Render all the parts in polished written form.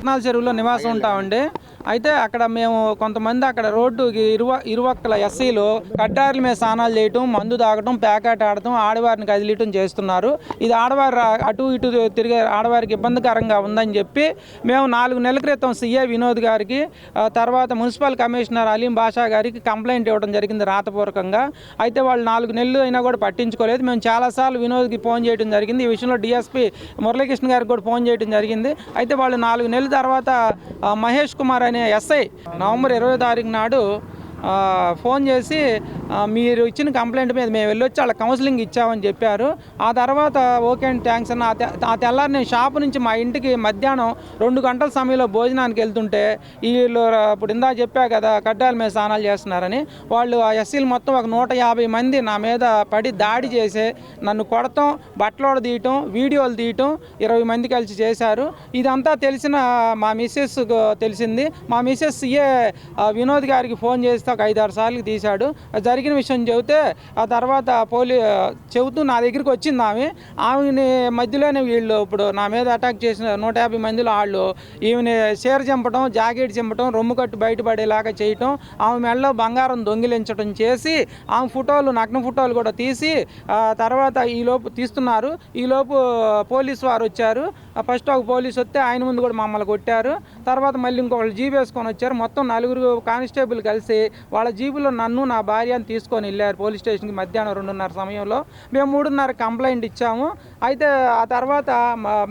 రత్నాల చెరువులో నివాసం ఉంటామండి. అయితే అక్కడ మేము కొంతమంది అక్కడ రోడ్డుకి ఇరువక్కల ఎస్సీలు కడ్డారుల మీద స్నానాలు చేయటం, మందు తాగటం, ప్యాకెట్ ఆడటం, ఆడవారిని కదిలియటం చేస్తున్నారు. ఇది ఆడవారు అటు ఇటు తిరిగే ఆడవారికి ఇబ్బందికరంగా ఉందని చెప్పి మేము 4 నెలల క్రితం సీఏ వినోద్ గారికి, తర్వాత మున్సిపల్ కమిషనర్ అలీం బాషా గారికి కంప్లైంట్ ఇవ్వడం జరిగింది రాతపూర్వకంగా. అయితే వాళ్ళు 4 నెలలు అయినా కూడా పట్టించుకోలేదు. మేము చాలాసార్లు వినోద్కి ఫోన్ చేయడం జరిగింది. ఈ విషయంలో డిఎస్పీ మురళీకృష్ణ గారికి కూడా ఫోన్ చేయడం జరిగింది. అయితే వాళ్ళు 4 నెలల తర్వాత మహేష్ కుమార్ అనే ఎస్ఐ నవంబర్ 20వ తారీఖు నాడు ఫోన్ చేసి మీరు ఇచ్చిన కంప్లైంట్ మీద మేము వెళ్ళొచ్చి వాళ్ళ కౌన్సిలింగ్ ఇచ్చామని చెప్పారు. ఆ తర్వాత ఓకే అండ్ థ్యాంక్స్ అన్న. ఆ తెల్లారి నేను షాపు నుంచి మా ఇంటికి మధ్యాహ్నం 2 గంటల సమయంలో భోజనానికి వెళ్తుంటే వీళ్ళు ఇప్పుడు ఇందా చెప్పా కదా కడ్డాల మీద స్నానాలు చేస్తున్నారని, వాళ్ళు ఆ ఎస్సీలు మొత్తం ఒక 150 మంది నా మీద పడి దాడి చేసి నన్ను కొడతాం, బట్టలోడ తీయటం, వీడియోలు తీయటం 20 మంది కలిసి చేశారు. ఇదంతా తెలిసిన మా మిస్సెస్ తెలిసింది. మా మిస్సెస్ సీఏ వినోద్ గారికి ఫోన్ చేస్తే ఒక 5-6 సార్లు తీశాడు. జరిగిన విషయం చెబితే ఆ తర్వాత చెబుతూ నా దగ్గరికి వచ్చింది ఆమెని మధ్యలోనే వీళ్ళు ఇప్పుడు నా మీద అటాక్ చేసిన 150 మందిలో వాళ్ళు ఈమెని చీర చింపడం, జాకెట్ చింపడం, రొమ్ము కట్టు బయటపడేలాగా చేయటం, ఆమె మెడలో బంగారం దొంగిలించడం చేసి ఆమె ఫోటోలు, నగ్న ఫోటోలు కూడా తీసి తర్వాత ఈలోపు తీస్తున్నారు. ఈలోపు పోలీసు వారు వచ్చారు. ఫస్ట్ ఒక పోలీసు వస్తే ఆయన ముందు కూడా మమ్మల్ని కొట్టారు. తర్వాత మళ్ళీ ఇంకొకళ్ళు జీప్ వేసుకొని వచ్చారు. మొత్తం 4 కానిస్టేబుల్ కలిసి వాళ్ళ జీబులో నన్ను, నా భార్యను తీసుకొని వెళ్ళారు పోలీస్ స్టేషన్కి మధ్యాహ్నం 2:30 సమయంలో. మేము 3:30 కంప్లైంట్ ఇచ్చాము. అయితే ఆ తర్వాత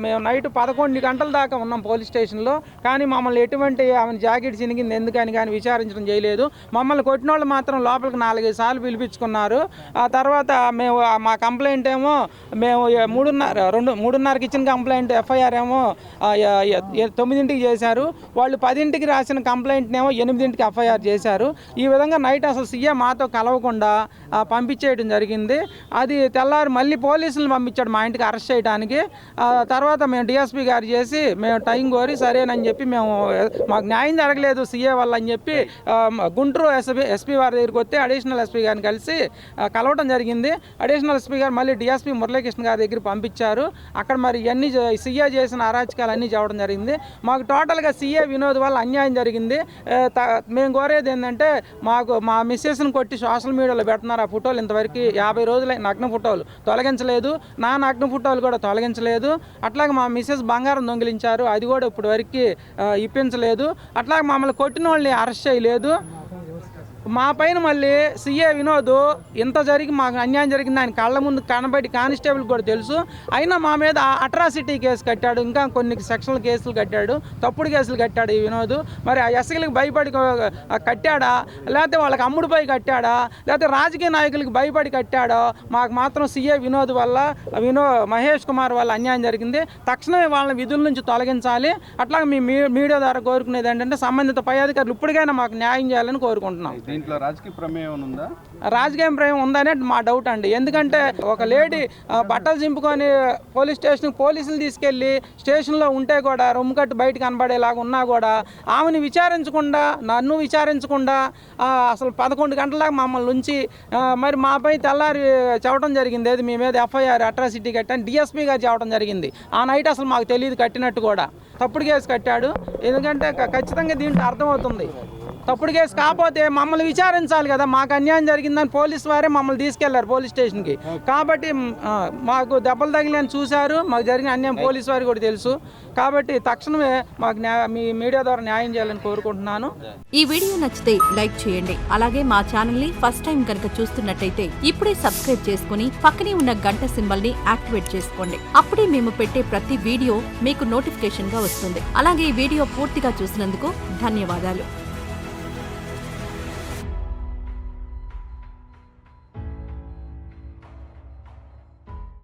మేము నైట్ 11 గంటల దాకా ఉన్నాం పోలీస్ స్టేషన్లో. కానీ మమ్మల్ని ఎటువంటి ఆమె జాకెట్ చినిగింది ఎందుకని కానీ విచారించడం చేయలేదు. మమ్మల్ని కొట్టిన వాళ్ళు మాత్రం లోపలికి 4-5 సార్లు పిలిపించుకున్నారు. ఆ తర్వాత మేము మా కంప్లైంట్ ఏమో మేము 3:30కి ఇచ్చిన కంప్లైంట్ ఎఫ్ఐఆర్ ఏమో 9ంటికి చేశారు. వాళ్ళు 10ంటికి రాసిన కంప్లైంట్నేమో 8ంటికి ఎఫ్ఐఆర్ చేశారు. ఈ విధంగా నైట్ అసలు సీఎం మాతో కలవకుండా పంపించేయడం జరిగింది. అది తెల్లారి మళ్ళీ పోలీసులను పంపించాడు మా ఇంటికి అరెస్ట్ చేయడానికి. తర్వాత మేము డిఎస్పీ గారు చేసి మేము టైం కోరి సరేనని చెప్పి మేము మాకు న్యాయం జరగలేదు సీఏ వల్ల అని చెప్పి గుంటూరు ఎస్పీ వారి దగ్గరికి వస్తే అడిషనల్ ఎస్పీ గారిని కలిసి కలవడం జరిగింది. అడిషనల్ ఎస్పీ గారు మళ్ళీ డిఎస్పీ మురళీకృష్ణ గారి దగ్గర పంపించారు. అక్కడ మరి ఇవన్నీ సీఏ చేసిన అరాచకాలు అన్నీ చెప్పడం జరిగింది. మాకు టోటల్గా సీఏ వినోద్ వల్ల అన్యాయం జరిగింది. మేము కోరేది ఏంటంటే మా మిస్సెస్ని కొట్టి సోషల్ మీడియాలో పెడుతున్నారు. ఆ ఫోటోలు ఇంతవరకు 50 రోజులై నగ్న ఫోటోలు తొలగించలేదు. నా నగ్న ఫోటోలు కూడా తొలగించలేదు. అట్లాగే మా మిస్సెస్ బంగారం దొంగిలించారు, అది కూడా ఇప్పుడు వరకు ఇప్పించలేదు. అట్లాగే మమ్మల్ని కొట్టిన వాళ్ళని అరెస్ట్ చేయలేదు. మా పైన మళ్ళీ సీఏ వినోద్ ఇంత జరిగి మాకు అన్యాయం జరిగింది ఆయన కళ్ళ ముందు కనబడి కానిస్టేబుల్ కూడా తెలుసు. అయినా మా మీద అట్రాసిటీ కేసు కట్టాడు, ఇంకా కొన్ని సెక్షన్ల కేసులు కట్టాడు, తప్పుడు కేసులు కట్టాడు ఈ వినోద్. మరి ఆ ఎస్ఐలకు భయపడి కట్టాడా, లేకపోతే వాళ్ళకి అమ్ముడుపై కట్టాడా, లేకపోతే రాజకీయ నాయకులకి భయపడి కట్టాడో మాకు మాత్రం సీఏ వినోద్ వల్ల మహేష్ కుమార్ వల్ల అన్యాయం జరిగింది. తక్షణమే వాళ్ళని విధుల నుంచి తొలగించాలి. అట్లాగే మీ మీడియా ద్వారా కోరుకునేది ఏంటంటే సంబంధిత పై అధికారులు ఇప్పటికైనా మాకు న్యాయం చేయాలని కోరుకుంటున్నాం. దీంట్లో రాజకీయ ప్రమేయం ఉందా? రాజకీయ ప్రమేయం ఉందనే మా డౌట్ అండి. ఎందుకంటే ఒక లేడీ బట్టలు చింపుకొని పోలీసులు తీసుకెళ్ళి స్టేషన్లో ఉంటే కూడా రొమ్ము కట్టు బయట కనబడేలాగా ఉన్నా కూడా ఆమెను విచారించకుండా, నన్ను విచారించకుండా అసలు 11 గంటల దాకా మమ్మల్ని ఉంచి మరి మాపై తెల్లారి చెప్పడం జరిగింది. ఏది మీ మీద ఎఫ్ఐఆర్ అట్రాసిటీ కట్టాను డిఎస్పీ గారు చెప్పడం జరిగింది. ఆ నైట్ అసలు మాకు తెలియదు కట్టినట్టు కూడా. తప్పుడు కేసు కట్టాడు. ఎందుకంటే ఖచ్చితంగా దీంట్లో అర్థమవుతుంది తప్పుడు కేసు కాకపోతే మమ్మల్ని విచారించాలి కదా. మాకు అన్యాయం జరిగిందని పోలీసు వారే మమ్మల్ని తీసుకెళ్లారు పోలీస్ స్టేషన్కి. కాబట్టి మాకు దెబ్బలు తగిలిని చూశారు, మాకు జరిగిన అన్యాయం పోలీసు వారికి కూడా తెలుసు. కాబట్టి తక్షణమే మాకు మీ మీడియా ద్వారా న్యాయం చేయాలని కోరుకుంటున్నాను. ఈ వీడియో నచ్చితే లైక్ చేయండి. అలాగే మా ఛానల్ ని ఫస్ట్ టైం కనుక చూస్తున్నట్టయితే ఇప్పుడే సబ్స్క్రైబ్ చేసుకుని పక్కనే ఉన్న గంట సింబల్ ని యాక్టివేట్ చేసుకోండి. అప్పుడే మేము పెట్టే ప్రతి వీడియో మీకు నోటిఫికేషన్ గా వస్తుంది. అలాగే ఈ వీడియో పూర్తిగా చూసినందుకు ధన్యవాదాలు.